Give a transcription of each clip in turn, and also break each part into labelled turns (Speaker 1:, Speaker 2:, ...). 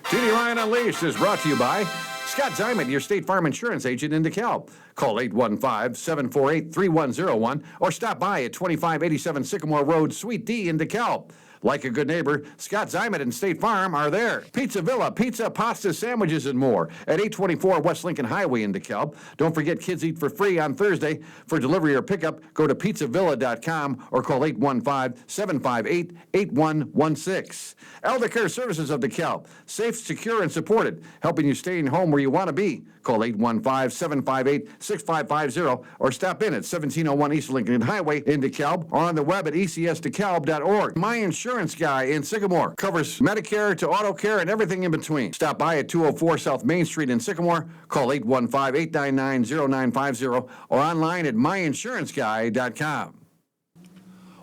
Speaker 1: TD Ryan Unleashed is brought to you by Scott Zimet, your State Farm Insurance agent in DeKalb. Call 815-748-3101 or stop by at 2587 Sycamore Road, Suite D in DeKalb. Like a good neighbor, Scott Zimet and State Farm are there. Pizza Villa, pizza, pasta, sandwiches, and more at 824 West Lincoln Highway in DeKalb. Don't forget Kids Eat for Free on Thursday. For delivery or pickup, go to pizzavilla.com or call 815-758-8116. Elder Care Services of DeKalb. Safe, secure, and supported. Helping you stay in home where you want to be. Call 815-758-6550 or stop in at 1701 East Lincoln Highway in DeKalb or on the web at ecsdekalb.org. My Insurance Guy in Sycamore covers Medicare to auto care and everything in between. Stop by at 204 South Main Street in Sycamore. Call 815-899-0950 or online at myinsuranceguy.com.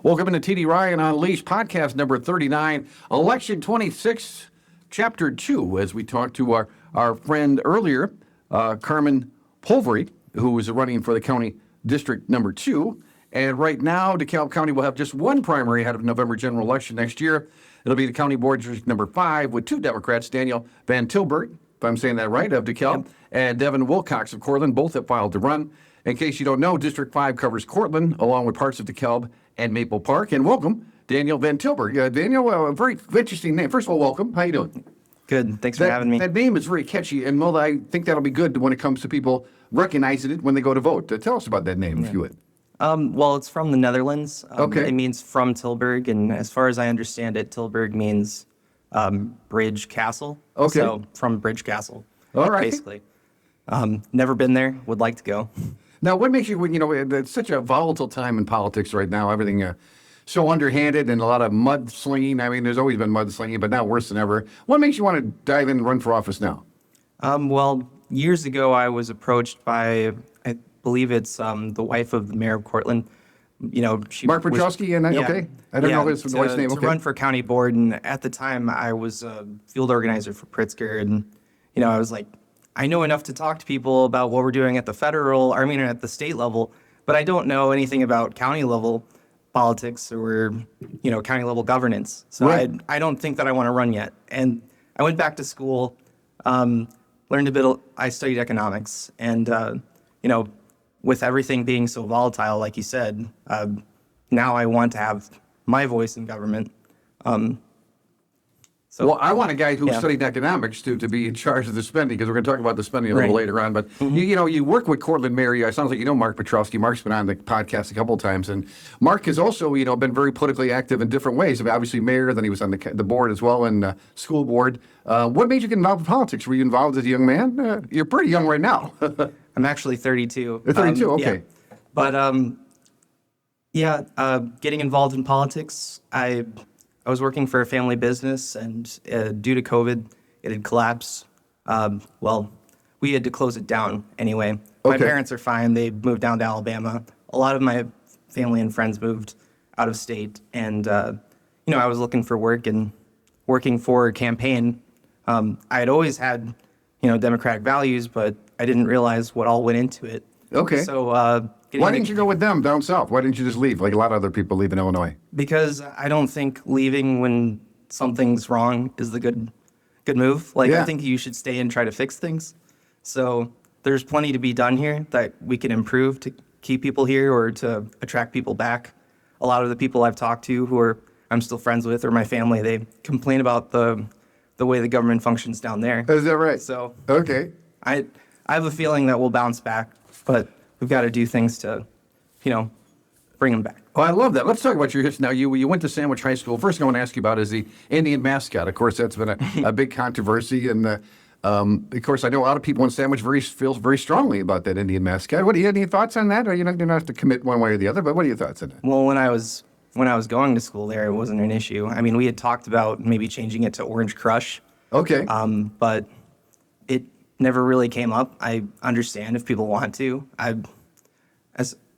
Speaker 1: Welcome to TD Ryan Unleashed, podcast number 39, Election 26, Chapter 2, as we talked to our friend earlier, Carmen Pulvery, who was running for the county district number 2. And right now, DeKalb County will have just one primary ahead of November general election next year. It'll be the county board district number 5 with 2 Democrats, Daniel Vantilburg, if I'm saying that right, of DeKalb, and Devin Wilcox of Cortland. Both have filed to run. In case you don't know, District 5 covers Cortland, along with parts of DeKalb and Maple Park. And welcome, Daniel Vantilburg. Daniel, a very interesting name. First of all, welcome. How you doing?
Speaker 2: Good. Thanks for having me.
Speaker 1: That name is very catchy, and Mulda, I think that'll be good when it comes to people recognizing it when they go to vote. Tell us about that name, if you would.
Speaker 2: Well, it's from the Netherlands.
Speaker 1: Okay.
Speaker 2: It means from Tilburg, and as far as I understand it, Tilburg means bridge castle.
Speaker 1: Okay.
Speaker 2: So from bridge castle.
Speaker 1: All right.
Speaker 2: Basically. Never been there. Would like to go.
Speaker 1: Now, what makes you, it's such a volatile time in politics right now, everything so underhanded and a lot of mudslinging. I mean, there's always been mudslinging, but now worse than ever. What makes you want to dive in and run for office now?
Speaker 2: Well, years ago, I was approached by, I believe it's the wife of the mayor of Cortland. She
Speaker 1: Mark Petrowski, okay. I don't know his wife's name.
Speaker 2: To run for county board, and at the time, I was a field organizer for Pritzker, and I was like, I know enough to talk to people about what we're doing at the at the state level, but I don't know anything about county level politics or, county level governance. So
Speaker 1: right.
Speaker 2: I don't think that I want to run yet. And I went back to school, learned a bit, I studied economics, and, with everything being so volatile, like you said, now I want to have my voice in government.
Speaker 1: Well, I want a guy who studied economics to be in charge of the spending, because we're going to talk about the spending a little later on. But, you work with Cortland Mayor. It sounds like you know Mark Petrowski. Mark's been on the podcast a couple of times. And Mark has also, been very politically active in different ways. I mean, obviously mayor, then he was on the board as well, and school board. What made you get involved in politics? Were you involved as a young man? You're pretty young right now.
Speaker 2: I'm actually 32.
Speaker 1: 32, okay.
Speaker 2: Yeah. But, getting involved in politics, I was working for a family business, and due to COVID, it had collapsed. We had to close it down anyway.
Speaker 1: Okay.
Speaker 2: My parents are fine. They moved down to Alabama. A lot of my family and friends moved out of state, and I was looking for work and working for a campaign. I had always had, Democratic values, but I didn't realize what all went into it.
Speaker 1: Okay.
Speaker 2: So
Speaker 1: why didn't you go with them down south? Why didn't you just leave like a lot of other people leave in Illinois?
Speaker 2: Because I don't think leaving when something's wrong is the good move. I think you should stay and try to fix things. So there's plenty to be done here that we can improve to keep people here or to attract people back. A lot of the people I've talked to I'm still friends with, or my family, they complain about the way the government functions down there.
Speaker 1: Is that right?
Speaker 2: So
Speaker 1: okay.
Speaker 2: I have a feeling that we'll bounce back, but we've got to do things to, bring them back.
Speaker 1: Oh, I love that. Let's talk about your history now. You went to Sandwich High School. First thing I want to ask you about is the Indian mascot. Of course, that's been a big controversy. And, of course, I know a lot of people in Sandwich feels very strongly about that Indian mascot. What do you have any thoughts on that? Or you don't have to commit one way or the other, but what are your thoughts on that?
Speaker 2: Well, when I was going to school there, it wasn't an issue. I mean, we had talked about maybe changing it to Orange Crush.
Speaker 1: Okay.
Speaker 2: But it never really came up. I understand if people want to.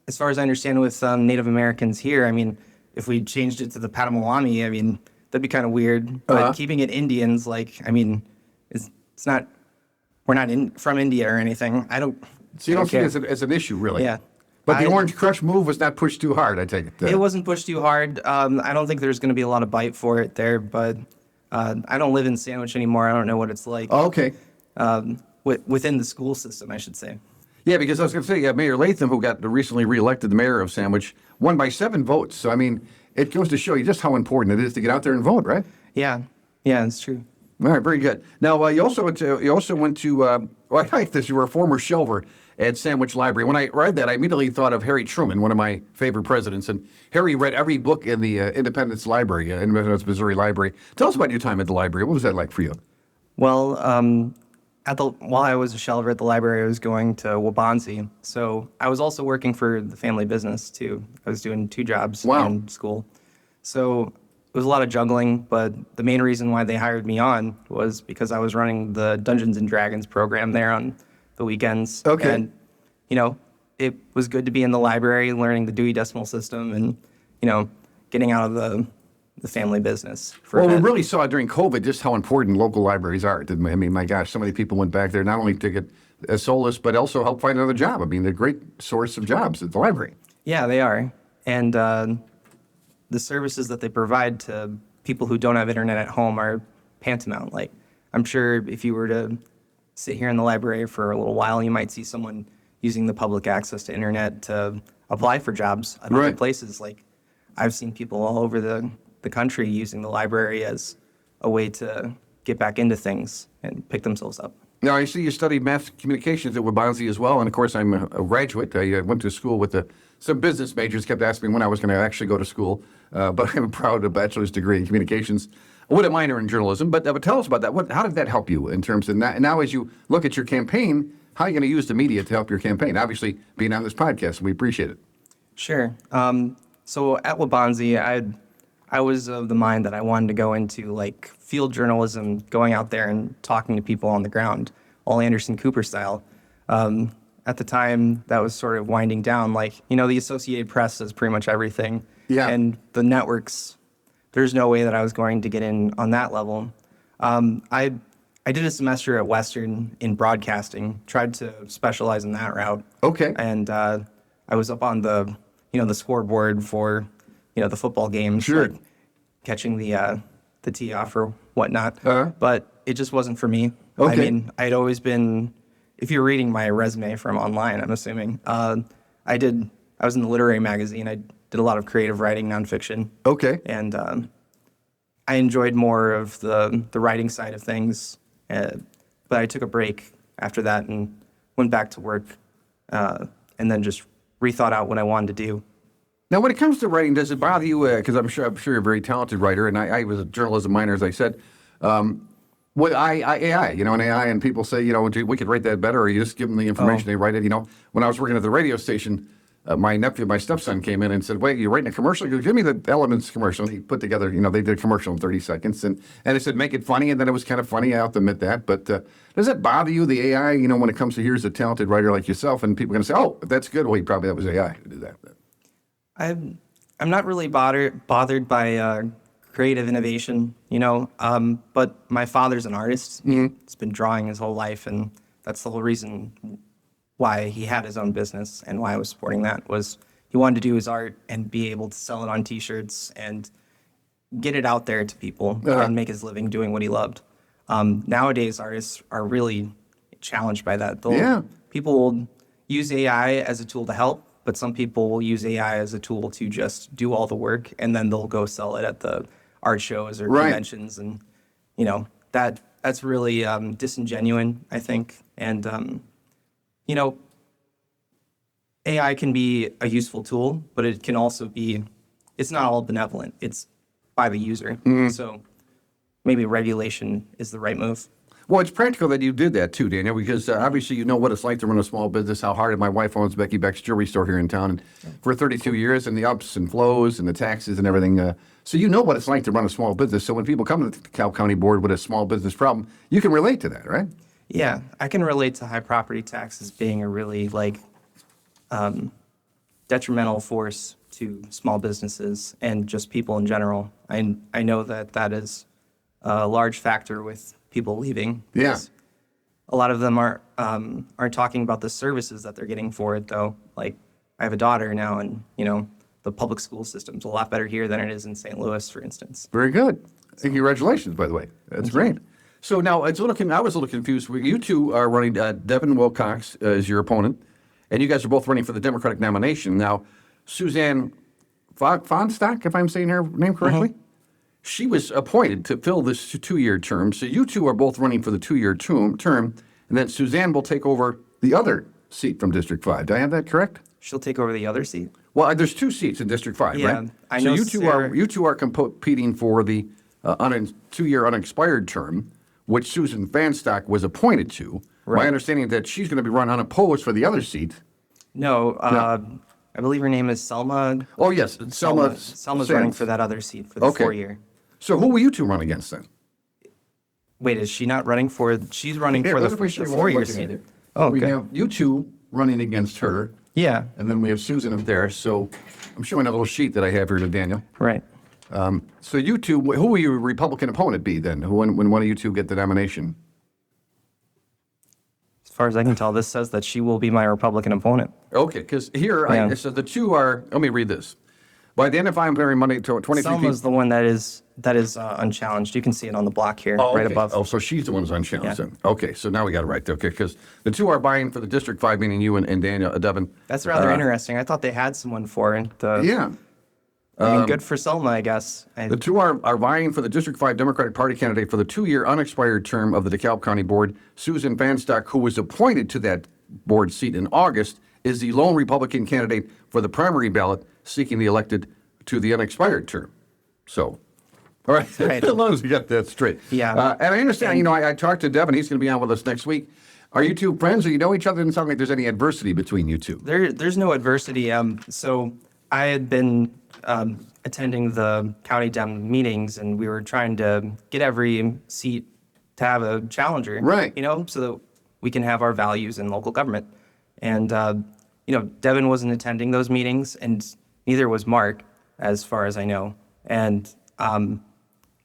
Speaker 2: As far as I understand with Native Americans here, I mean, if we changed it to the Patamalami, I mean, that'd be kind of weird. But keeping it Indians, it's not, we're not from India or anything.
Speaker 1: So you don't see it as an issue, really?
Speaker 2: Yeah.
Speaker 1: But the Orange Crush move was not pushed too hard, I take it.
Speaker 2: It wasn't pushed too hard. I don't think there's going to be a lot of bite for it there, but I don't live in Sandwich anymore. I don't know what it's like
Speaker 1: Oh, okay.
Speaker 2: within the school system, I should say.
Speaker 1: Yeah, because I was going to say, Mayor Latham, who got recently reelected the mayor of Sandwich, won by 7 votes. So, I mean, it goes to show you just how important it is to get out there and vote, right?
Speaker 2: Yeah, it's true.
Speaker 1: All right, very good. Now, you also went to well, I like this. You were a former shelver at Sandwich Library. When I read that, I immediately thought of Harry Truman, one of my favorite presidents. And Harry read every book in the Independence Library, Independence, Missouri Library. Tell us about your time at the library. What was that like for you?
Speaker 2: Well, while I was a shelver at the library, I was going to Waubonsee. So I was also working for the family business too. I was doing 2 jobs in school. So it was a lot of juggling, but the main reason why they hired me on was because I was running the Dungeons and Dragons program there on the weekends.
Speaker 1: Okay.
Speaker 2: And, it was good to be in the library, learning the Dewey Decimal System and, getting out of the family business.
Speaker 1: Well, we really saw during COVID just how important local libraries are. I mean, my gosh, so many people went back there not only to get a solace, but also help find another job. I mean, they're a great source of jobs at the library.
Speaker 2: Yeah, they are. And the services that they provide to people who don't have internet at home are tantamount. Like, I'm sure if you were to sit here in the library for a little while, you might see someone using the public access to internet to apply for jobs at other places. Like, I've seen people all over the country using the library as a way to get back into things and pick themselves up.
Speaker 1: Now, I see you studied mass communications at Waubonsee as well, and of course, I'm a graduate. I went to school with some business majors, kept asking me when I was going to actually go to school, but I'm proud of a bachelor's degree in communications with a minor in journalism. But tell us about that. How did that help you in terms of now as you look at your campaign, how are you going to use the media to help your campaign? Obviously, being on this podcast, we appreciate it.
Speaker 2: Sure. So at Waubonsee, I was of the mind that I wanted to go into like field journalism, going out there and talking to people on the ground, all Anderson Cooper style. At the time, that was sort of winding down. Like, the Associated Press does pretty much everything.
Speaker 1: Yeah.
Speaker 2: And the networks, there's no way that I was going to get in on that level. I did a semester at Western in broadcasting, tried to specialize in that route.
Speaker 1: Okay.
Speaker 2: And I was up on the scoreboard for the football games,
Speaker 1: Sure.
Speaker 2: like catching the tee off or whatnot.
Speaker 1: Uh-huh.
Speaker 2: But it just wasn't for me.
Speaker 1: Okay.
Speaker 2: I mean, I'd always been, if you're reading my resume from online, I'm assuming, I was in the literary magazine. I did a lot of creative writing, nonfiction.
Speaker 1: Okay.
Speaker 2: And I enjoyed more of the writing side of things. But I took a break after that and went back to work and then just rethought out what I wanted to do.
Speaker 1: Now, when it comes to writing, does it bother you? Because I'm sure you're a very talented writer, and I was a journalism minor, as I said. With AI, and AI, and people say, we could write that better, or you just give them the information, they write it. When I was working at the radio station, my stepson came in and said, "Wait, you're writing a commercial? He goes, give me the Elements commercial." And he put together, they did a commercial in 30 seconds, and it said, make it funny, and then it was kind of funny. I have to admit that. But does it bother you, the AI, when it comes to here's a talented writer like yourself, and people are going to say, oh, that's good. Well, that was AI who did that.
Speaker 2: I'm not really bothered by creative innovation, but my father's an artist.
Speaker 1: Mm-hmm.
Speaker 2: He's been drawing his whole life, and that's the whole reason why he had his own business and why I was supporting that was he wanted to do his art and be able to sell it on T-shirts and get it out there to people and make his living doing what he loved. Nowadays, artists are really challenged by that. People will use AI as a tool to help, but some people will use AI as a tool to just do all the work, and then they'll go sell it at the art shows or conventions, and that's really disingenuous, I think. And AI can be a useful tool, but it can also be, it's not all benevolent. It's by the user. So maybe regulation is the right move.
Speaker 1: Well, it's practical that you did that too, Daniel, because obviously you know what it's like to run a small business, how hard it is. My wife owns Becky Beck's jewelry store here in town and for 32 years, and the ups and flows and the taxes and everything. So you know what it's like to run a small business. So when people come to the DeKalb County Board with a small business problem, you can relate to that, right?
Speaker 2: Yeah, I can relate to high property taxes being a really detrimental force to small businesses and just people in general. I know that is a large factor with people leaving.
Speaker 1: Yeah.
Speaker 2: A lot of them aren't talking about the services that they're getting for it, though. Like, I have a daughter now, and the the public school system's a lot better here than it is in St. Louis, for instance.
Speaker 1: Very good. Congratulations, by the way. That's great. So now I was a little confused. You two are running. Devin Wilcox is your opponent, and you guys are both running for the Democratic nomination. Now, Suzanne Fonstock, if I'm saying her name correctly, she was appointed to fill this 2-year term. So you two are both running for the 2-year term, and then Suzanne will take over the other seat from District 5. Do I have that correct?
Speaker 2: She'll take over the other seat.
Speaker 1: Well, there's 2 seats in District 5,
Speaker 2: Yeah,
Speaker 1: right?
Speaker 2: I
Speaker 1: so
Speaker 2: know
Speaker 1: you two are competing for the 2-year unexpired term, which Susan Vanstock was appointed to.
Speaker 2: Right.
Speaker 1: My understanding is that she's going to be run unopposed for the other seat.
Speaker 2: No, I believe her name is Selma.
Speaker 1: Oh, yes,
Speaker 2: Selma's
Speaker 1: Sands.
Speaker 2: running for that other seat for the 4-year.
Speaker 1: So who will you two run against then?
Speaker 2: Wait, is she not running for? She's running for the 4-year seat. Oh,
Speaker 1: We
Speaker 2: okay.
Speaker 1: have you two running against her,
Speaker 2: Yeah.
Speaker 1: and then we have Susan up there. So I'm showing a little sheet that I have here to Daniel.
Speaker 2: Right.
Speaker 1: So you two, who will your Republican opponent be then? When one of you two get the nomination?
Speaker 2: As far as I can tell, this says that she will be my Republican opponent.
Speaker 1: Okay, because here
Speaker 2: Yeah.
Speaker 1: it says the two are. Let me read this. By the end of February, Monday, 23
Speaker 2: Selma's the one that is unchallenged. You can see it on the block here,
Speaker 1: Oh,
Speaker 2: right
Speaker 1: okay.
Speaker 2: above.
Speaker 1: Oh, so she's the one who's unchallenged
Speaker 2: Yeah.
Speaker 1: then. Okay, so now we got it right. Okay, because the two are vying for the District 5, meaning you and Daniel, Devin.
Speaker 2: That's rather interesting. I thought they had someone for it.
Speaker 1: Yeah.
Speaker 2: I mean, good for Selma, I guess.
Speaker 1: The two are vying for the District 5 Democratic Party candidate for the 2-year unexpired term of the DeKalb County Board. Susan Vanstock, who was appointed to that board seat in August, is the lone Republican candidate for the primary ballot seeking the elected to the unexpired term. So, all right,
Speaker 2: Right.
Speaker 1: as long as we got that straight.
Speaker 2: Yeah.
Speaker 1: And I understand, I talked to Devin. He's going to be on with us next week. Are you two friends or you know each other? It doesn't sound like there's any adversity between you two.
Speaker 2: There's no adversity. So I had been attending the county Dem meetings, and we were trying to get every seat to have a challenger.
Speaker 1: Right.
Speaker 2: So that we can have our values in local government. And Devin wasn't attending those meetings, and neither was Mark, as far as I know. And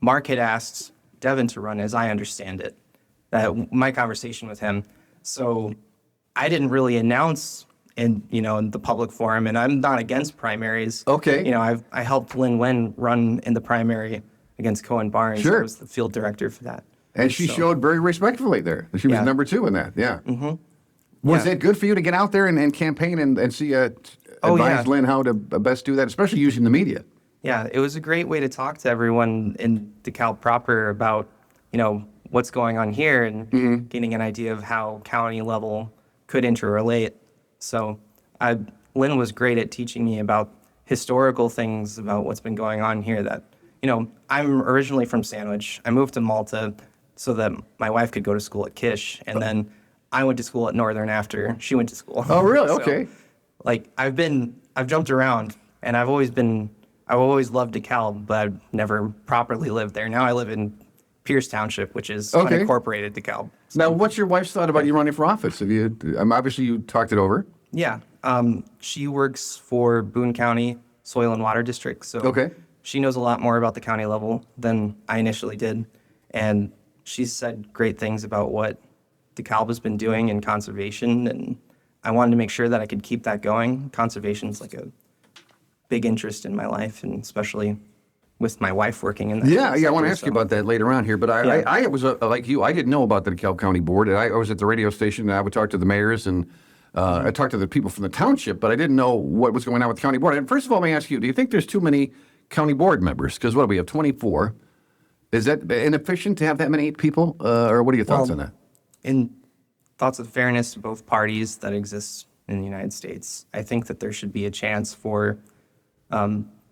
Speaker 2: Mark had asked Devin to run, as I understand it, my conversation with him. So I didn't really announce in the public forum, and I'm not against primaries.
Speaker 1: Okay.
Speaker 2: I helped Lynn Wen run in the primary against Cohen Barnes.
Speaker 1: Sure.
Speaker 2: I was the field director for that.
Speaker 1: And she showed very respectfully there. She was
Speaker 2: Yeah.
Speaker 1: number 2 in that. Yeah. Mm-hmm. Was
Speaker 2: Yeah.
Speaker 1: it good for you to get out there and campaign and see
Speaker 2: Oh,
Speaker 1: advise
Speaker 2: yeah.
Speaker 1: Lynn how to best do that, especially using the media?
Speaker 2: Yeah, it was a great way to talk to everyone in DeKalb proper about, what's going on here and getting an idea of how county level could interrelate. So Lynn was great at teaching me about historical things about what's been going on here that, I'm originally from Sandwich. I moved to Malta so that my wife could go to school at Kish, and then I went to school at Northern after she went to school.
Speaker 1: Oh, really?
Speaker 2: So,
Speaker 1: Okay.
Speaker 2: I've jumped around, and I've always loved DeKalb, but I've never properly lived there. Now I live in Pierce Township, which is
Speaker 1: Okay.
Speaker 2: unincorporated DeKalb.
Speaker 1: Now, what's your wife's thought about you running for office? Have you? Obviously, you talked it over.
Speaker 2: Yeah, she works for Boone County Soil and Water District, so
Speaker 1: Okay.
Speaker 2: she knows a lot more about the county level than I initially did, and she's said great things about what DeKalb has been doing in conservation, and I wanted to make sure that I could keep that going. Conservation's like a big interest in my life, and especially with my wife working in that.
Speaker 1: Yeah, I want to
Speaker 2: sector,
Speaker 1: ask you
Speaker 2: so-
Speaker 1: about that later on here. But I was like you. I didn't know about the DeKalb County Board. And I was at the radio station, and I would talk to the mayors, and I talked to the people from the township, but I didn't know what was going on with the county board. And first of all, let me ask you: do you think there's too many county board members? Because what do we have? 24. Is that inefficient to have that many people, or what are your thoughts on that?
Speaker 2: In thoughts of fairness to both parties that exist in the United States, I think that there should be a chance for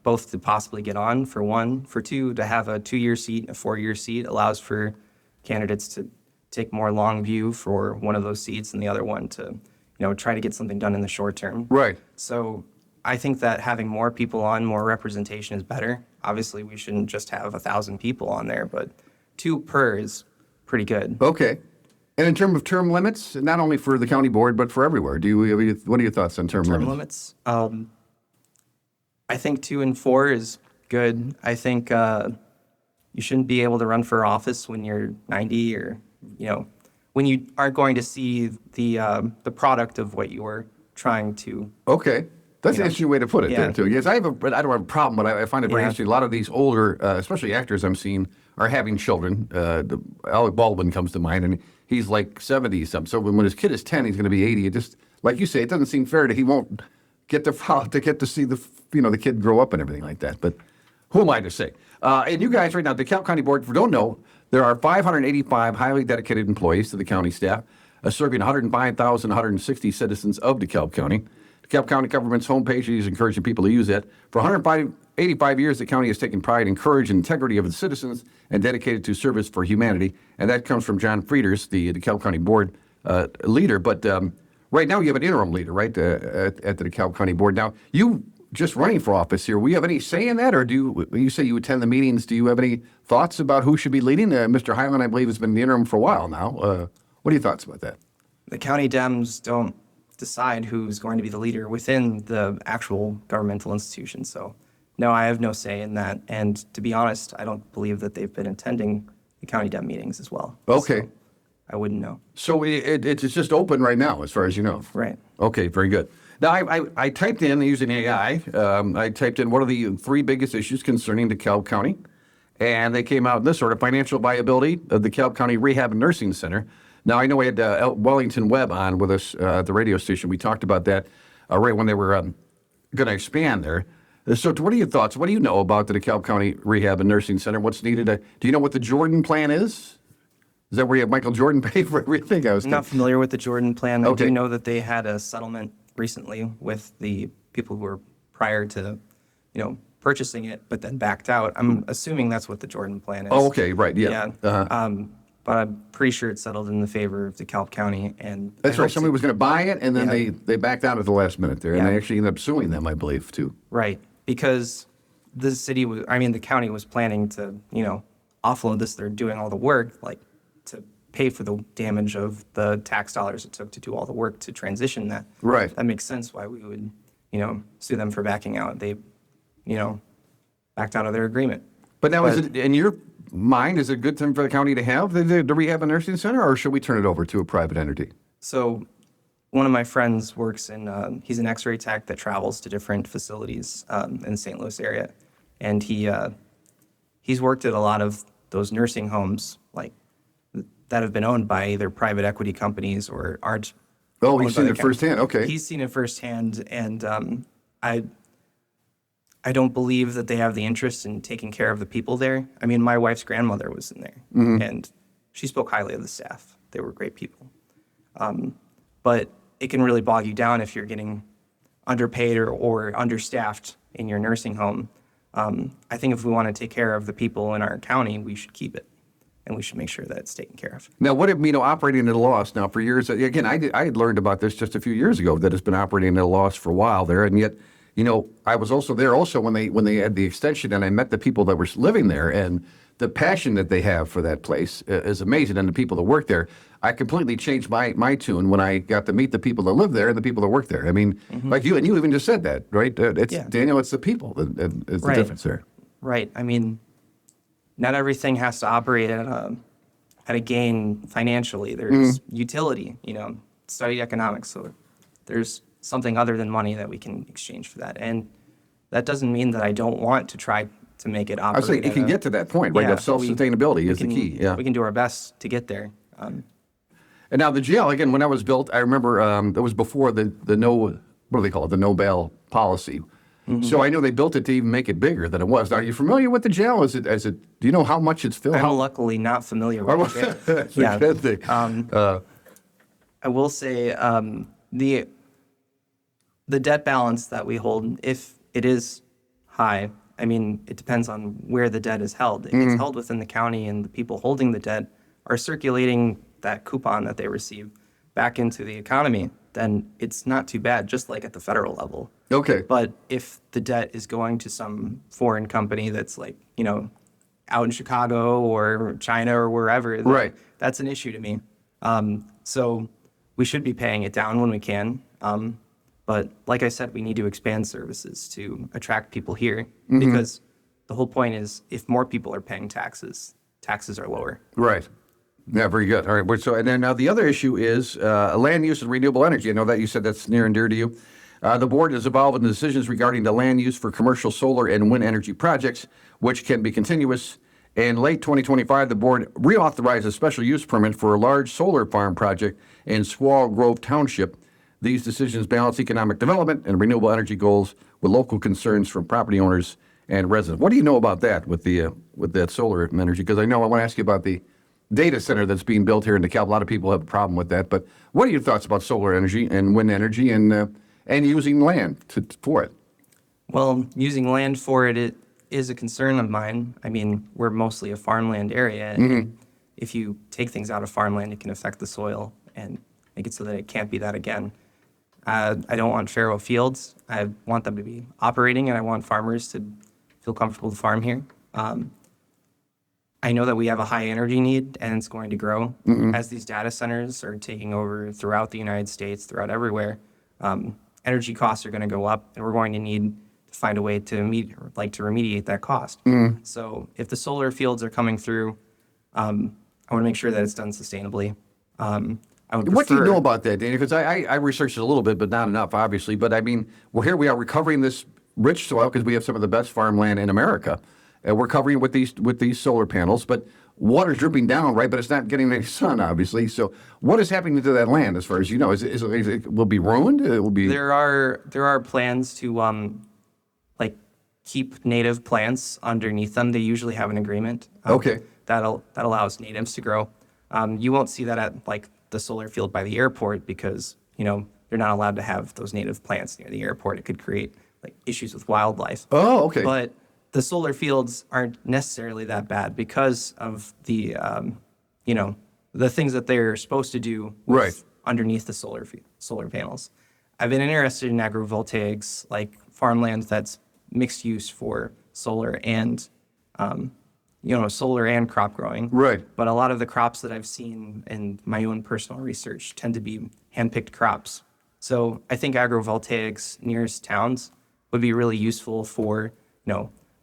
Speaker 2: both to possibly get on, for one. For two, to have a 2-year seat, a 4-year seat allows for candidates to take more long view for one of those seats and the other one to, try to get something done in the short term.
Speaker 1: Right.
Speaker 2: So I think that having more people on, more representation is better. Obviously, we shouldn't just have 1,000 people on there, but 2 per is pretty good.
Speaker 1: Okay. And in terms of term limits, not only for the county board but for everywhere, what are your thoughts on term
Speaker 2: Term
Speaker 1: limits?
Speaker 2: limits. I think 2 and 4 is good. I think you shouldn't be able to run for office when you're 90 or, when you aren't going to see the product of what you were trying to
Speaker 1: Okay. That's an interesting way to put it there,
Speaker 2: Yeah.
Speaker 1: too. Yes, but I don't have a problem, but I find it very interesting. A lot of these older, especially actors I'm seeing, are having children. Alec Baldwin comes to mind, and he's like 70-something. So when his kid is 10, he's going to be 80. It just, like you say, it doesn't seem fair that he won't get to see the kid grow up and everything like that. But who am I to say? And you guys right now, the DeKalb County Board, if you don't know, there are 585 highly dedicated employees to the county staff, serving 105,160 citizens of DeKalb County. DeKalb County government's homepage is encouraging people to use it. For 185 years, the county has taken pride in courage and integrity of its citizens and dedicated to service for humanity. And that comes from John Frieders, the DeKalb County Board leader. But right now you have an interim leader, right, at the DeKalb County Board. Now, you just running for office here, will you have any say in that? Or when you say you attend the meetings, do you have any thoughts about who should be leading? Mr. Highland, I believe, has been in the interim for a while now. What are your thoughts about that?
Speaker 2: The county Dems don't decide who's going to be the leader within the actual governmental institution. So, no, I have no say in that. And to be honest, I don't believe that they've been attending the county Dem meetings as well.
Speaker 1: Okay.
Speaker 2: So I wouldn't know.
Speaker 1: So it's just open right now, as far as you know?
Speaker 2: Right.
Speaker 1: Okay, very good. Now, I typed in, using AI, I typed in what are the three biggest issues concerning DeKalb County, and they came out in this order: financial viability of the DeKalb County Rehab and Nursing Center. Now, I know we had Wellington Webb on with us at the radio station. We talked about that right when they were going to expand there. So what are your thoughts? What do you know about the DeKalb County Rehab and Nursing Center? What's needed? Do you know what the Jordan plan is? Is that where you have Michael Jordan pay for everything?
Speaker 2: I'm not familiar with the Jordan plan.
Speaker 1: Okay.
Speaker 2: I do know that they had a settlement recently with the people who were prior to, purchasing it, but then backed out. I'm assuming that's what the Jordan plan is.
Speaker 1: Oh, okay, right, yeah.
Speaker 2: But I'm pretty sure it's settled in the favor of DeKalb County. And
Speaker 1: That's right. Somebody was going to buy it, and then they backed out at the last minute there, and
Speaker 2: Yeah.
Speaker 1: they actually ended up suing them, I believe, too.
Speaker 2: Right, because the county was planning to, offload this. They're doing all the work, like to pay for the damage of the tax dollars it took to do all the work to transition that.
Speaker 1: Right.
Speaker 2: That makes sense why we would, sue them for backing out. They, backed out of their agreement.
Speaker 1: But now, is it in your mind, is it a good thing for the county to have the Rehab and Nursing Center, or should we turn it over to a private entity?
Speaker 2: So one of my friends works in, he's an x-ray tech that travels to different facilities in the St. Louis area. And he's worked at a lot of those nursing homes, like, that have been owned by either private equity companies or art.
Speaker 1: Oh, he's seen it firsthand, okay.
Speaker 2: He's seen it firsthand, and I don't believe that they have the interest in taking care of the people there. I mean, my wife's grandmother was in there, and she spoke highly of the staff. They were great people. But it can really bog you down if you're getting underpaid or understaffed in your nursing home. I think if we want to take care of the people in our county, we should keep it, and we should make sure that it's taken care of.
Speaker 1: Now, what if, operating at a loss now for years? Again, I had learned about this just a few years ago, that it's been operating at a loss for a while there, and yet, I was also there when they had the extension, and I met the people that were living there, and the passion that they have for that place is amazing, and the people that work there. I completely changed my tune when I got to meet the people that live there and the people that work there. I mean, like you, and you even just said that, right? Daniel, it's the people that is the difference there.
Speaker 2: Right. I mean, not everything has to operate at a gain financially. There's utility, studied economics, so there's something other than money that we can exchange for that. And that doesn't mean that I don't want to try to make it operate.
Speaker 1: I was saying it can get to that point, right? Of self-sustainability is the key. Yeah,
Speaker 2: we can do our best to get there.
Speaker 1: And now the jail, again, when I was built, I remember that was before the no bail policy. So I know they built it to even make it bigger than it was. Now, are you familiar with the jail? Do you know how much it's filled?
Speaker 2: I'm luckily not familiar with the jail.
Speaker 1: Good thing.
Speaker 2: I will say the debt balance that we hold, if it is high, I mean, it depends on where the debt is held. If it's held within the county and the people holding the debt are circulating that coupon that they receive back into the economy, then it's not too bad, just like at the federal level.
Speaker 1: Okay.
Speaker 2: But if the debt is going to some foreign company that's like, out in Chicago or China or wherever,
Speaker 1: right,
Speaker 2: that's an issue to me. So we should be paying it down when we can. But like I said, we need to expand services to attract people here because the whole point is if more people are paying taxes, taxes are lower.
Speaker 1: Right. Yeah, very good. All right. So, and then now the other issue is land use and renewable energy. I know that you said that's near and dear to you. The board is involved in decisions regarding the land use for commercial solar and wind energy projects, which can be continuous. In late 2025, the board reauthorized a special use permit for a large solar farm project in Squaw Grove Township. These decisions balance economic development and renewable energy goals with local concerns from property owners and residents. What do you know about that with that solar energy? Because I want to ask you about the data center that's being built here in DeKalb. A lot of people have a problem with that. But what are your thoughts about solar energy and wind energy and using land for it?
Speaker 2: Well, using land for it is a concern of mine. I mean, we're mostly a farmland area. And if you take things out of farmland, it can affect the soil and make it so that it can't be that again. I don't want fallow fields. I want them to be operating, and I want farmers to feel comfortable to farm here. I know that we have a high energy need, and it's going to grow as these data centers are taking over throughout the United States, throughout everywhere. Energy costs are going to go up, and we're going to need to find a way to remediate that cost. So if the solar fields are coming through, I want to make sure that it's done sustainably.
Speaker 1: What do you know about that, Danny? Because I researched it a little bit, but not enough, obviously. But I mean, here we are recovering this rich soil because we have some of the best farmland in America. And we're covering it with these solar panels, but water's dripping down, right? But it's not getting any sun, obviously. So what is happening to that land, as far as you know? It will be ruined? It will be.
Speaker 2: There are plans to keep native plants underneath them. They usually have an agreement.
Speaker 1: Okay.
Speaker 2: That allows natives to grow. You won't see that at the solar field by the airport because they're not allowed to have those native plants near the airport. It could create issues with wildlife.
Speaker 1: Oh, okay.
Speaker 2: But the solar fields aren't necessarily that bad because of the the things that they're supposed to do underneath the solar panels. I've been interested in agrivoltaics, like farmland that's mixed use for solar and solar and crop growing.
Speaker 1: Right.
Speaker 2: But a lot of the crops that I've seen in my own personal research tend to be hand-picked crops. So I think agrivoltaics nearest towns would be really useful for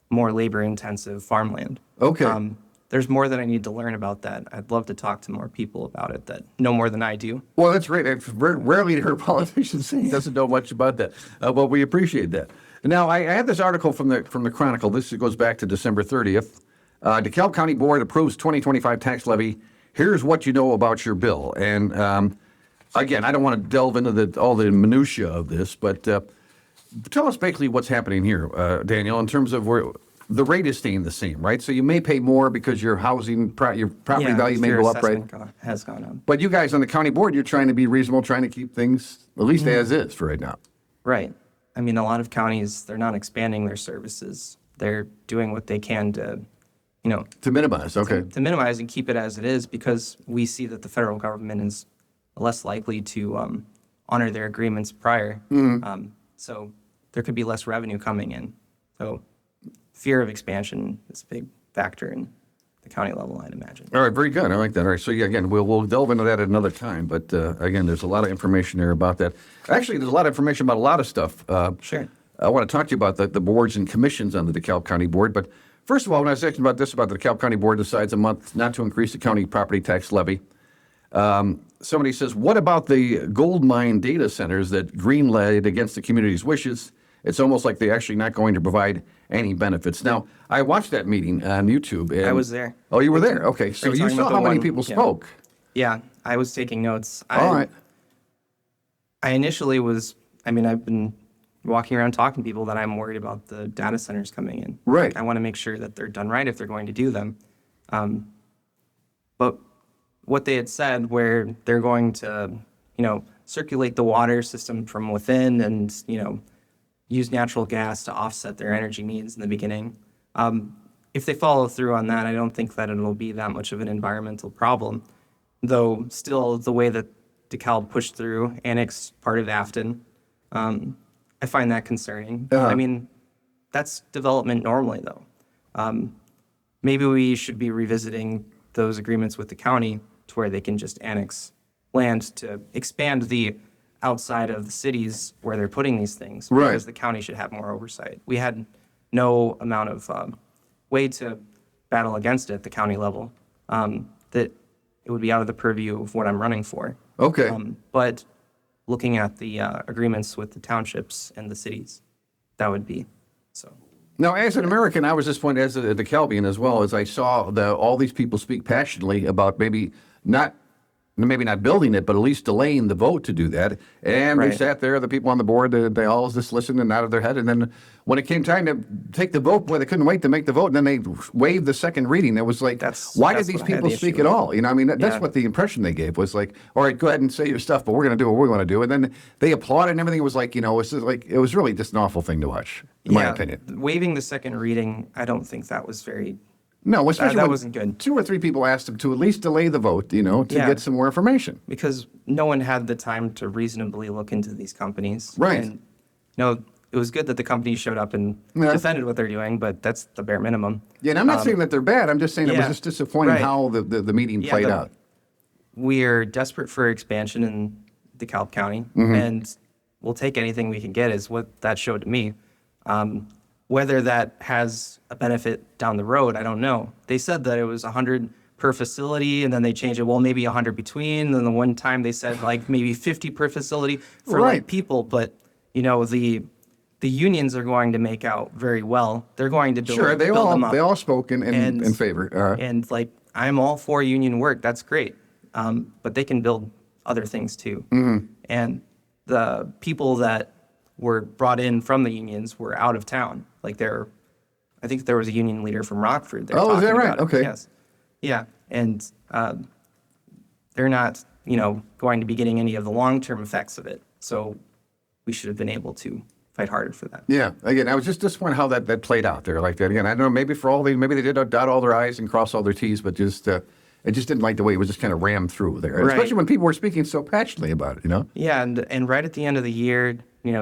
Speaker 2: more labor-intensive farmland.
Speaker 1: Okay.
Speaker 2: There's more that I need to learn about that. I'd love to talk to more people about it that know more than I do.
Speaker 1: Well, that's great. I've rarely heard politicians say he doesn't know much about that. But we appreciate that. Now, I had this article from the Chronicle. This goes back to December 30th. DeKalb County Board approves 2025 tax levy. Here's what you know about your bill. And again, I don't want to delve into all the minutia of this, but tell us basically what's happening here, Daniel, in terms of where the rate is staying the same, right? So you may pay more because your your property value may go up, right?
Speaker 2: Has gone up.
Speaker 1: But you guys on the county board, you're trying to be reasonable, trying to keep things at least as is for right now.
Speaker 2: Right. I mean, a lot of counties, they're not expanding their services. They're doing what they can to
Speaker 1: minimize, okay.
Speaker 2: To minimize and keep it as it is because we see that the federal government is less likely to honor their agreements prior. So there could be less revenue coming in. So fear of expansion is a big factor in the county level, I'd imagine.
Speaker 1: All right, very good. I like that. All right, so again, we'll delve into that at another time. But again, there's a lot of information there about that. Actually, there's a lot of information about a lot of stuff.
Speaker 2: Sure.
Speaker 1: I want to talk to you about the boards and commissions on the DeKalb County Board. But first of all, when I was asking about the DeKalb County Board decides a month not to increase the county property tax levy, somebody says, what about the gold mine data centers that greenlighted against the community's wishes? It's almost like they're actually not going to provide any benefits. Now, I watched that meeting on YouTube. And,
Speaker 2: I was there.
Speaker 1: Oh, you were there? Okay, so you saw how many people spoke.
Speaker 2: Yeah, I was taking notes.
Speaker 1: All right.
Speaker 2: I initially I've been walking around talking to people that I'm worried about the data centers coming in.
Speaker 1: Right.
Speaker 2: I want to make sure that they're done right if they're going to do them. But what they had said where they're going to, circulate the water system from within and, use natural gas to offset their energy needs in the beginning. If they follow through on that, I don't think that it'll be that much of an environmental problem. Though still the way that DeKalb pushed through, annexed part of Afton, I find that concerning. I mean, that's development normally though. Maybe we should be revisiting those agreements with the county to where they can just annex land to expand the outside of the cities where they're putting these things.
Speaker 1: Right.
Speaker 2: Because the county should have more oversight. We had no amount of way to battle against it at the county level, that it would be out of the purview of what I'm running for.
Speaker 1: Okay.
Speaker 2: But looking at the agreements with the townships and the cities. That would be so.
Speaker 1: Now, as an American, I was disappointed as a DeKalbian as well, as I saw all these people speak passionately about maybe not building it, but at least delaying the vote to do that. And they
Speaker 2: Right.
Speaker 1: sat there, the people on the board, they all just listened and nodded their head. And then when it came time to take the vote, boy, they couldn't wait to make the vote. And then they waived the second reading. It was like, why did
Speaker 2: that's
Speaker 1: these
Speaker 2: what I had
Speaker 1: people
Speaker 2: the
Speaker 1: speak
Speaker 2: issue
Speaker 1: at
Speaker 2: with.
Speaker 1: all? You know, I mean, that's
Speaker 2: Yeah.
Speaker 1: what the impression they gave was like, all right, go ahead and say your stuff, but we're going to do what we want to do. And then they applauded and everything. It was like, it was really just an awful thing to watch, in my opinion.
Speaker 2: Waiving the second reading, I don't think that was very.
Speaker 1: No, especially
Speaker 2: that
Speaker 1: when
Speaker 2: wasn't good.
Speaker 1: 2 or 3 people asked him to at least delay the vote, to
Speaker 2: Yeah.
Speaker 1: get some more information.
Speaker 2: Because no one had the time to reasonably look into these companies.
Speaker 1: Right.
Speaker 2: And, it was good that the companies showed up and
Speaker 1: Yeah.
Speaker 2: defended what they're doing, but that's the bare minimum.
Speaker 1: Yeah, and I'm not saying that they're bad. I'm just saying it was
Speaker 2: yeah,
Speaker 1: just disappointing
Speaker 2: right.
Speaker 1: how the meeting
Speaker 2: Yeah,
Speaker 1: played out.
Speaker 2: We're desperate for expansion in DeKalb County,
Speaker 1: Mm-hmm.
Speaker 2: and we'll take anything we can get, is what that showed to me. Whether that has a benefit down the road, I don't know. They said that it was 100 per facility, and then they changed it, well, maybe 100 between. And then the one time they said like maybe 50 per facility for
Speaker 1: Right.
Speaker 2: like people. But, the unions are going to make out very well. They're going to build,
Speaker 1: Sure, they
Speaker 2: build them up.
Speaker 1: all spoke in
Speaker 2: And-
Speaker 1: favor.
Speaker 2: And like, I'm all for union work. That's great. But they can build other things too.
Speaker 1: Mm-hmm.
Speaker 2: And the people that were brought in from the unions were out of town. Like I think there was a union leader from Rockford there.
Speaker 1: Oh, is that
Speaker 2: talking
Speaker 1: right?
Speaker 2: about it.
Speaker 1: Okay.
Speaker 2: Yes. Yeah. And they're not, going to be getting any of the long-term effects of it. So we should have been able to fight harder for that.
Speaker 1: Yeah, again, I was just disappointed how that played out there like that. Again, I don't know, maybe they did dot all their I's and cross all their T's, but just it just didn't like the way it was just kind of rammed through there,
Speaker 2: Right.
Speaker 1: especially when people were speaking so passionately about it.
Speaker 2: Yeah, and right at the end of the year,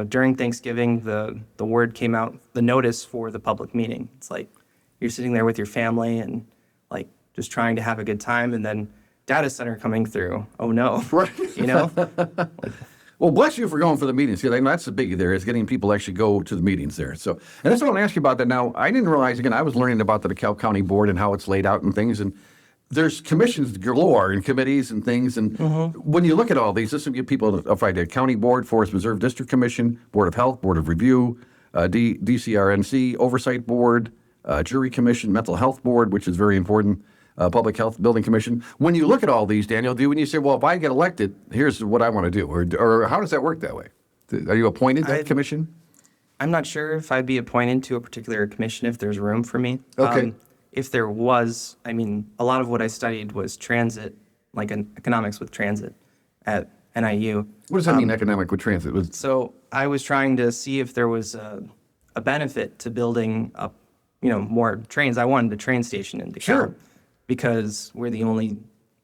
Speaker 2: during Thanksgiving, the word came out, the notice for the public meeting. It's like you're sitting there with your family and like just trying to have a good time, and then data center coming through. Oh no,
Speaker 1: Right. Well, bless you for going for the meetings. Yeah, that's the biggie there, is getting people to actually go to the meetings there. So, and that's what I want to ask you about that now. I didn't realize, again, I was learning about the DeKalb County Board and how it's laid out and things, and there's commissions galore and committees and things. And when you look at all these, this will give people a idea. County Board, Forest Reserve District Commission, Board of Health, Board of Review, DCRNC, Oversight Board, Jury Commission, Mental Health Board, which is very important, Public Health Building Commission. When you look at all these, Daniel, when you say, well, if I get elected, here's what I want to do, or how does that work that way? Are you appointed to that commission?
Speaker 2: I'm not sure if I'd be appointed to a particular commission if there's room for me.
Speaker 1: Okay.
Speaker 2: If there was, a lot of what I studied was transit, like economics with transit at NIU.
Speaker 1: What does that mean, economic with transit?
Speaker 2: So I was trying to see if there was a benefit to building up, more trains. I wanted a train station in DeKalb.
Speaker 1: Sure.
Speaker 2: Because we're the only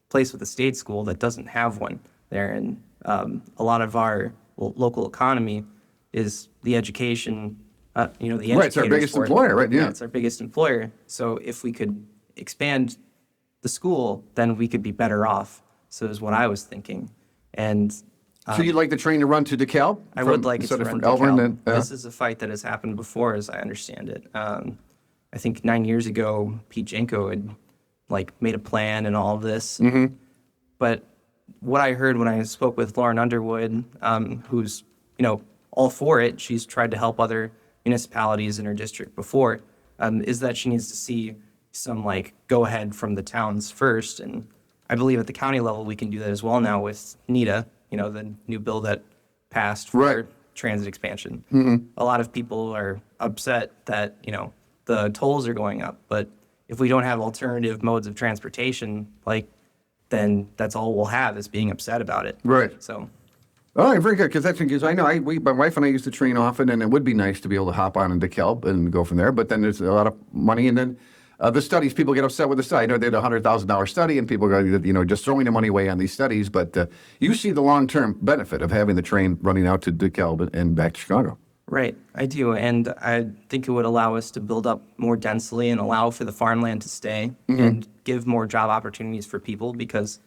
Speaker 2: place with a state school that doesn't have one there. And a lot of our local economy is the education, the educators.
Speaker 1: Right, it's our biggest
Speaker 2: for it.
Speaker 1: employer, right? Yeah.
Speaker 2: It's our biggest employer. So if we could expand the school, then we could be better off. So is what I was thinking. And
Speaker 1: So you'd like the train to run to DeKalb?
Speaker 2: I would like it to
Speaker 1: instead of
Speaker 2: run
Speaker 1: from Elburn?
Speaker 2: DeKalb.
Speaker 1: Then,
Speaker 2: This is a fight that has happened before, as I understand it. I think 9 years ago, Pete Janko had made a plan and all of this.
Speaker 1: Mm-hmm.
Speaker 2: But what I heard when I spoke with Lauren Underwood, who's all for it, she's tried to help other municipalities in her district before, is that she needs to see some go ahead from the towns first. And I believe at the county level we can do that as well now with NETA, the new bill that passed for
Speaker 1: Right.
Speaker 2: transit expansion. A lot of people are upset that the tolls are going up, but if we don't have alternative modes of transportation, then that's all we'll have is being upset about it.
Speaker 1: Right.
Speaker 2: So,
Speaker 1: all right, very good. Because I know my wife and I used to train often, and it would be nice to be able to hop on in DeKalb and go from there. But then there's a lot of money, and then the studies, people get upset with the study. I know they had a $100,000 study, and people go, just throwing the money away on these studies. But you see the long-term benefit of having the train running out to DeKalb and back to Chicago.
Speaker 2: right, I do. And I think it would allow us to build up more densely and allow for the farmland to stay and give more job opportunities for people because,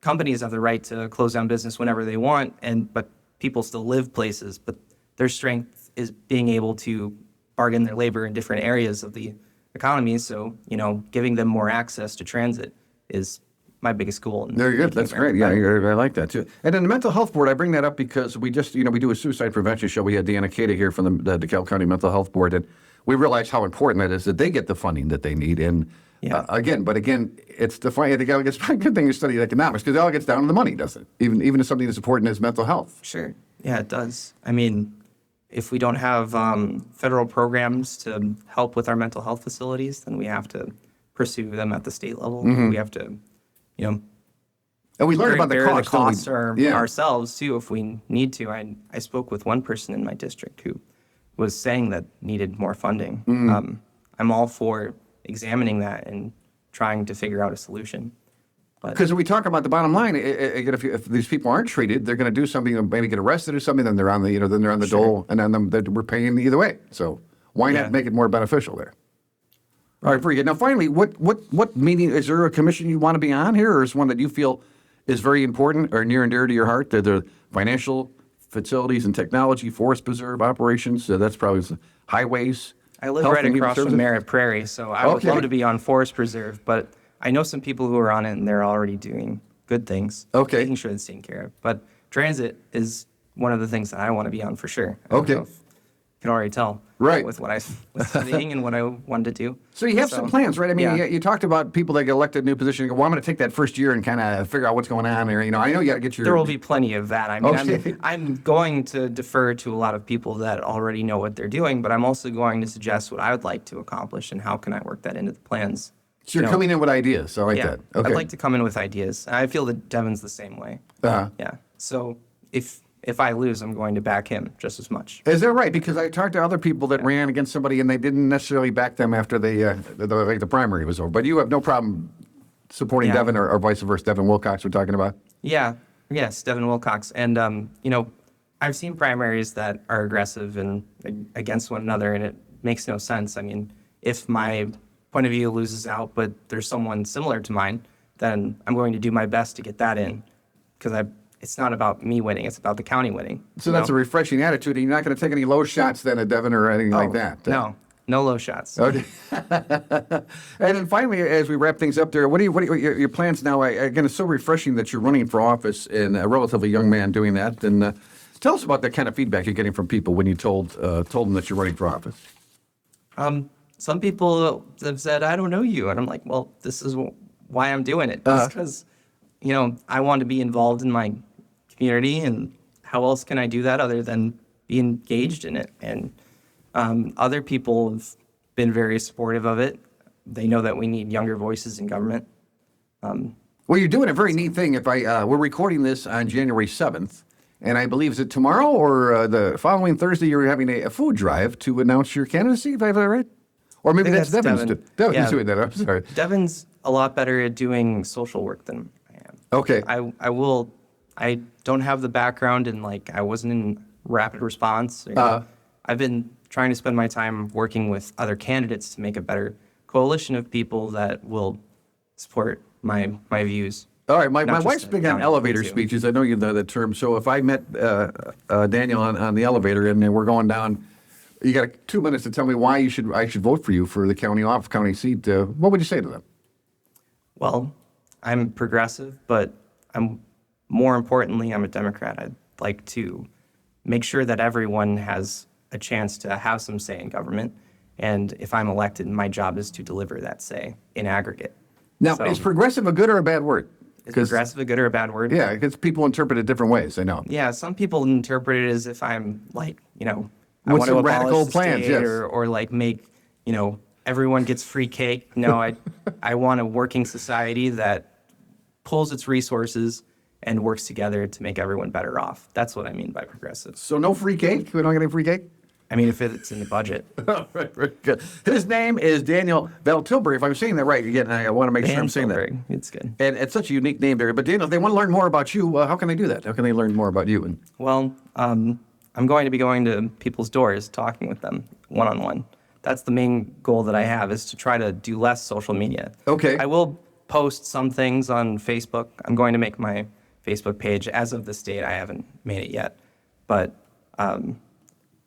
Speaker 2: companies have the right to close down business whenever they want, but people still live places. But their strength is being able to bargain their labor in different areas of the economy. So, giving them more access to transit is my biggest goal.
Speaker 1: Very good. That's great. Yeah, I like that too. And then the mental health board, I bring that up because we just, we do a suicide prevention show. We had Deanna Cada here from the DeKalb County Mental Health Board, and we realized how important that is that they get the funding that they need. And again, it's the it's a good thing you study economics because it all gets down to the money, doesn't it? Even if something as important as mental health.
Speaker 2: Sure. Yeah, it does. I mean, if we don't have federal programs to help with our mental health facilities, then we have to pursue them at the state level. We have to,
Speaker 1: And we learn about the
Speaker 2: bear
Speaker 1: cost.
Speaker 2: the costs ourselves too if we need to. I spoke with one person in my district who was saying that needed more funding. I'm all for examining that and trying to figure out a solution.
Speaker 1: Because when we talk about the bottom line, again, if these people aren't treated, they're going to do something, maybe get arrested or something. Then they're on the, then they're on the dole, and then we're paying either way. So why not make it more beneficial there? All right, very good. Now, finally, what meeting is there a commission you want to be on here, or is one that you feel is very important or near and dear to your heart? The financial, facilities and technology, forest preserve operations. That's probably highways.
Speaker 2: I live right across from Merritt Prairie, so I would love to be on forest preserve, but I know some people who are on it and they're already doing good things. Making sure it's taken care of. But transit is one of the things that I want to be on for sure. I don't know if you can already tell with what I was studying and what I wanted to do.
Speaker 1: So you have some plans, right? I mean, you talked about people that get elected new position. You go, well, I'm going to take that first year and kind of figure out what's going on there. I know you got to get your...
Speaker 2: There will be plenty of that. I mean, I'm going to defer to a lot of people that already know what they're doing, but I'm also going to suggest what I would like to accomplish and how can I work that into the plans.
Speaker 1: So you're coming in with ideas. I like that. Okay.
Speaker 2: I'd like to come in with ideas. I feel that Devin's the same way. Yeah. So if I lose, I'm going to back him just as much.
Speaker 1: Is that right? Because I talked to other people that ran against somebody and they didn't necessarily back them after the primary was over. But you have no problem supporting Devin or vice versa. Devin Wilcox we're talking about?
Speaker 2: Yes, Devin Wilcox. And, I've seen primaries that are aggressive and against one another, and it makes no sense. I mean, if my point of view loses out, but there's someone similar to mine, then I'm going to do my best to get that in because it's not about me winning, it's about the county winning.
Speaker 1: So that's a refreshing attitude. You're not going to take any low shots then at Devin or anything like that?
Speaker 2: No low shots.
Speaker 1: Okay. And then finally, as we wrap things up there, what are your plans now? Again, it's so refreshing that you're running for office and a relatively young man doing that. And tell us about the kind of feedback you're getting from people when you told them that you're running for office.
Speaker 2: Some people have said, I don't know you. And I'm like, well, this is why I'm doing it. Because, I want to be involved in my community. And how else can I do that other than be engaged in it? And other people have been very supportive of it. They know that we need younger voices in government.
Speaker 1: Well, you're doing a very neat thing. We're recording this on January 7th. And I believe, is it tomorrow or the following Thursday, you're having a food drive to announce your candidacy, if I have that right? Or maybe that's Devin's doing that. I'm sorry.
Speaker 2: Devin's a lot better at doing social work than I am.
Speaker 1: Okay.
Speaker 2: I don't have the background in, I wasn't in rapid response. I've been trying to spend my time working with other candidates to make a better coalition of people that will support my views.
Speaker 1: All right, my wife's big on elevator speeches. I know you know that term. So if I met Daniel on the elevator and we're going down, you got 2 minutes to tell me why I should vote for you for the county seat. What would you say to them?
Speaker 2: Well, I'm progressive, but more importantly, I'm a Democrat. I'd like to make sure that everyone has a chance to have some say in government. And if I'm elected, my job is to deliver that say in aggregate.
Speaker 1: Now, is progressive a good or a bad word?
Speaker 2: Is progressive a good or a bad word?
Speaker 1: Yeah, because people interpret it different ways, I know.
Speaker 2: Yeah, some people interpret it as if I'm I
Speaker 1: with
Speaker 2: want to
Speaker 1: some radical
Speaker 2: abolish the
Speaker 1: plans,
Speaker 2: state
Speaker 1: yes.
Speaker 2: or make, everyone gets free cake. No, I want a working society that pulls its resources and works together to make everyone better off. That's what I mean by progressive.
Speaker 1: So no free cake? We don't get any free cake?
Speaker 2: I mean, if it's in the budget.
Speaker 1: Right, very good. His name is Daniel Vantilburg. If I'm saying that right, again, I want to make sure I'm saying that.
Speaker 2: It's good.
Speaker 1: And it's such a unique name there. But Daniel, if they want to learn more about you, how can they do that? How can they learn more about you?
Speaker 2: Well, I'm going to be going to people's doors, talking with them one-on-one. That's the main goal that I have, is to try to do less social media.
Speaker 1: Okay.
Speaker 2: I will post some things on Facebook. I'm going to make my Facebook page. As of this date, I haven't made it yet. But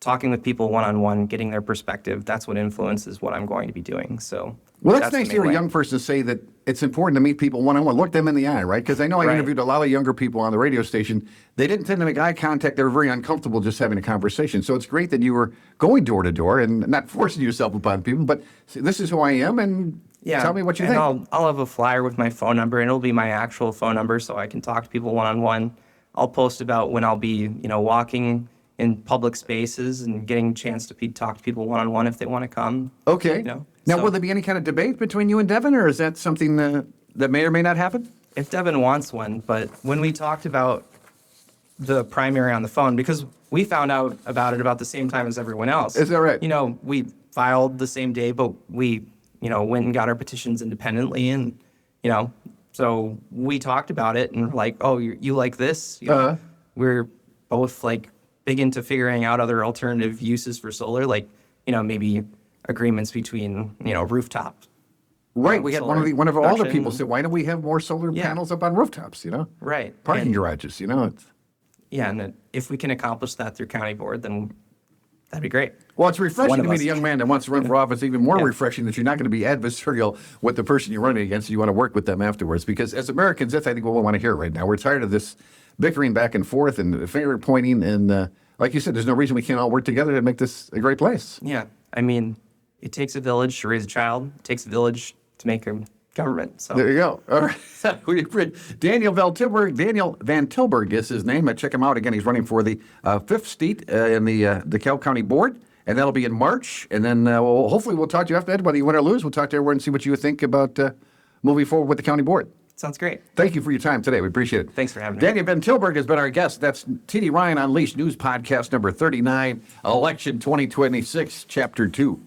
Speaker 2: talking with people one-on-one, getting their perspective, that's what influences what I'm going to be doing. So
Speaker 1: Well, that's nice
Speaker 2: the
Speaker 1: to hear
Speaker 2: main
Speaker 1: a
Speaker 2: way.
Speaker 1: young person say that it's important to meet people one-on-one. Look them in the eye, right? Because I know I
Speaker 2: Right.
Speaker 1: interviewed a lot of younger people on the radio station. They didn't tend to make eye contact. They were very uncomfortable just having a conversation. So it's great that you were going door to door and not forcing yourself upon people, but say, this is who I am, and tell me what you
Speaker 2: and
Speaker 1: think.
Speaker 2: I'll have a flyer with my phone number, and it'll be my actual phone number, so I can talk to people one-on-one. I'll post about when I'll be, walking in public spaces and getting a chance to talk to people one-on-one if they want to come.
Speaker 1: Okay.
Speaker 2: Now,
Speaker 1: Will there be any kind of debate between you and Devin, or is that something that may or may not happen?
Speaker 2: if Devin wants one, but when we talked about the primary on the phone, because we found out about it about the same time as everyone else.
Speaker 1: Is that right?
Speaker 2: We filed the same day, but we, went and got our petitions independently, and, so we talked about it and like, oh, you like this? We're both like big into figuring out other alternative uses for solar, like, maybe agreements between, rooftops.
Speaker 1: Right. We had
Speaker 2: solar
Speaker 1: one of our older
Speaker 2: production.
Speaker 1: people say, why don't we have more solar
Speaker 2: Yeah.
Speaker 1: panels up on rooftops,
Speaker 2: Right.
Speaker 1: Parking
Speaker 2: And-
Speaker 1: garages, It's,
Speaker 2: Yeah, and then if we can accomplish that through county board, then that'd be great.
Speaker 1: well, it's refreshing
Speaker 2: One
Speaker 1: to
Speaker 2: of
Speaker 1: meet
Speaker 2: us.
Speaker 1: a young man that wants to run for office. Even more
Speaker 2: Yeah.
Speaker 1: refreshing that you're not going to be adversarial with the person you're running against. You want to work with them afterwards. Because as Americans, that's, I think, what we want to hear right now. We're tired of this bickering back and forth and finger pointing. And like you said, there's no reason we can't all work together to make this a great place.
Speaker 2: Yeah, I mean, it takes a village to raise a child. It takes a village to make a government. So
Speaker 1: There you go. All right. Daniel Vantilburg is his name. Check him out. Again, he's running for the fifth seat in the DeKalb County Board, and that'll be in March. And then hopefully we'll talk to you after that, whether you win or lose. We'll talk to everyone and see what you think about moving forward with the county board.
Speaker 2: sounds great.
Speaker 1: Thank you for your time today. We appreciate it.
Speaker 2: Thanks for having me.
Speaker 1: Daniel Vantilburg has been our guest. That's TD Ryan Unleashed News Podcast number 39, Election 2026, Chapter 2.